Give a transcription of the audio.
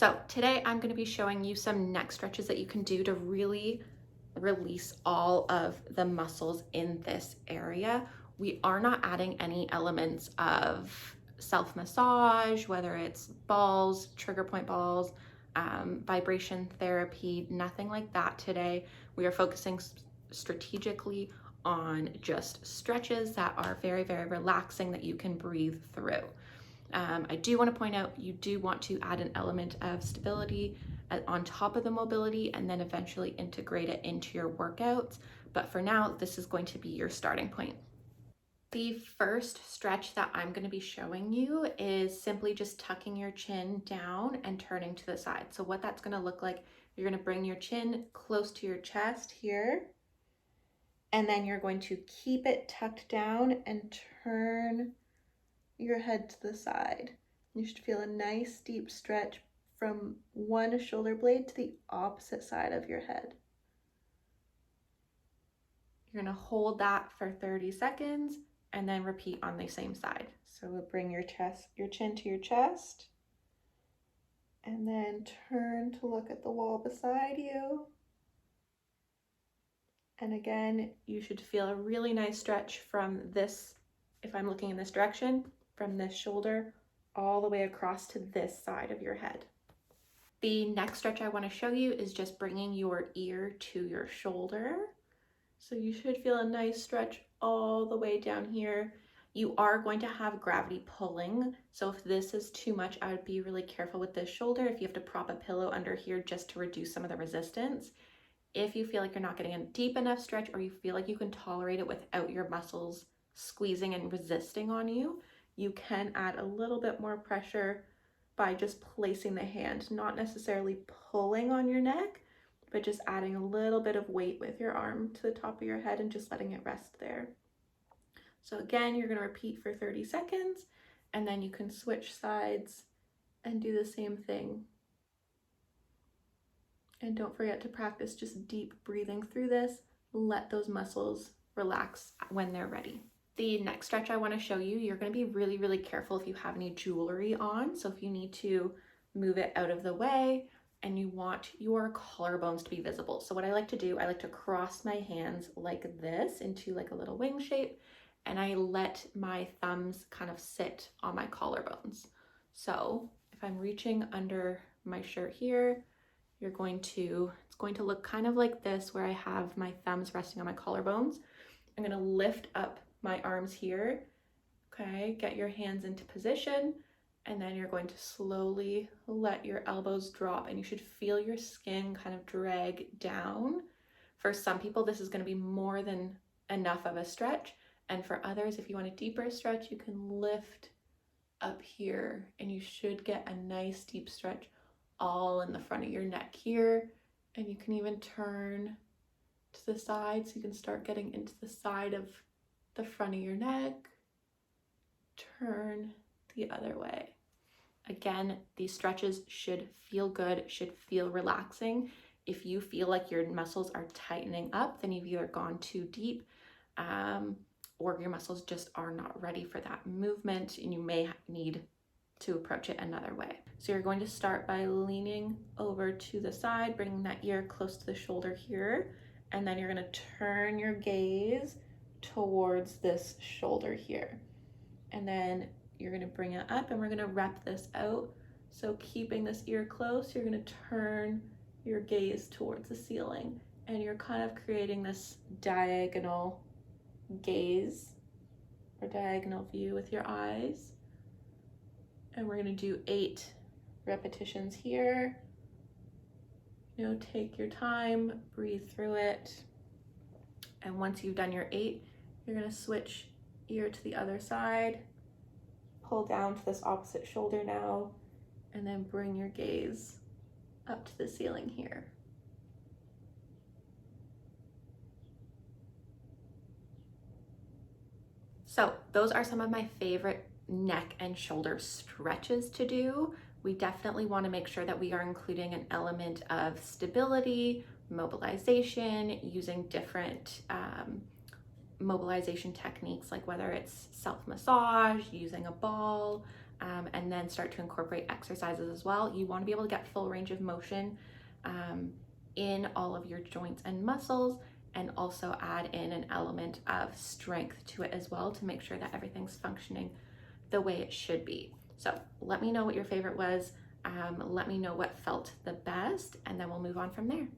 So today I'm going to be showing you some neck stretches that you can do to really release all of the muscles in this area. We are not adding any elements of self-massage, whether it's balls, trigger point balls, vibration therapy, nothing like that today. We are focusing strategically on just stretches that are very, very relaxing that you can breathe through. I do want to point out you do want to add an element of stability on top of the mobility and then eventually integrate it into your workouts. But for now, this is going to be your starting point. The first stretch that I'm going to be showing you is simply just tucking your chin down and turning to the side. So what that's going to look like, you're going to bring your chin close to your chest here, and then you're going to keep it tucked down and turn your head to the side. You should feel a nice deep stretch from one shoulder blade to the opposite side of your head. You're gonna hold that for 30 seconds and then repeat on the same side. So we'll bring your chin to your chest, and then turn to look at the wall beside you. And again, you should feel a really nice stretch from this, if I'm looking in this direction, from this shoulder all the way across to this side of your head. The next stretch I want to show you is just bringing your ear to your shoulder. So you should feel a nice stretch all the way down here. You are going to have gravity pulling. So if this is too much, I would be really careful with this shoulder if you have to prop a pillow under here just to reduce some of the resistance. If you feel like you're not getting a deep enough stretch, or you feel like you can tolerate it without your muscles squeezing and resisting on you, you can add a little bit more pressure by just placing the hand, not necessarily pulling on your neck, but just adding a little bit of weight with your arm to the top of your head and just letting it rest there. So again, you're going to repeat for 30 seconds, and then you can switch sides and do the same thing. And don't forget to practice just deep breathing through this. Let those muscles relax when they're ready. The next stretch I want to show you, you're going to be really, really careful if you have any jewelry on. So if you need to move it out of the way and you want your collarbones to be visible. So what I like to do, I like to cross my hands like this into like a little wing shape, and I let my thumbs kind of sit on my collarbones. So if I'm reaching under my shirt here, it's going to look kind of like this, where I have my thumbs resting on my collarbones. I'm going to lift up my arms here. Okay, get your hands into position, and then you're going to slowly let your elbows drop, and you should feel your skin kind of drag down. For some people, this is going to be more than enough of a stretch, and for others, if you want a deeper stretch, you can lift up here, and you should get a nice deep stretch all in the front of your neck here. And you can even turn to the side, so you can start getting into the side of the front of your neck. Turn the other way. Again, these stretches should feel good, should feel relaxing. If you feel like your muscles are tightening up, then you've either gone too deep, or your muscles just are not ready for that movement, and you may need to approach it another way. So you're going to start by leaning over to the side, bringing that ear close to the shoulder here, and then you're going to turn your gaze towards this shoulder here. And then you're going to bring it up, and we're going to rep this out. So keeping this ear close, you're going to turn your gaze towards the ceiling, and you're kind of creating this diagonal gaze or diagonal view with your eyes. And we're going to do 8 repetitions here. Take your time, breathe through it. And once you've done your 8, you're going to switch ear to the other side, pull down to this opposite shoulder now, and then bring your gaze up to the ceiling here. So those are some of my favorite neck and shoulder stretches to do. We definitely want to make sure that we are including an element of stability, mobilization, using different mobilization techniques, like whether it's self-massage, using a ball, and then start to incorporate exercises as well. You want to be able to get full range of motion in all of your joints and muscles, and also add in an element of strength to it as well to make sure that everything's functioning the way it should be. So let me know what your favorite was. Let me know what felt the best, and then we'll move on from there.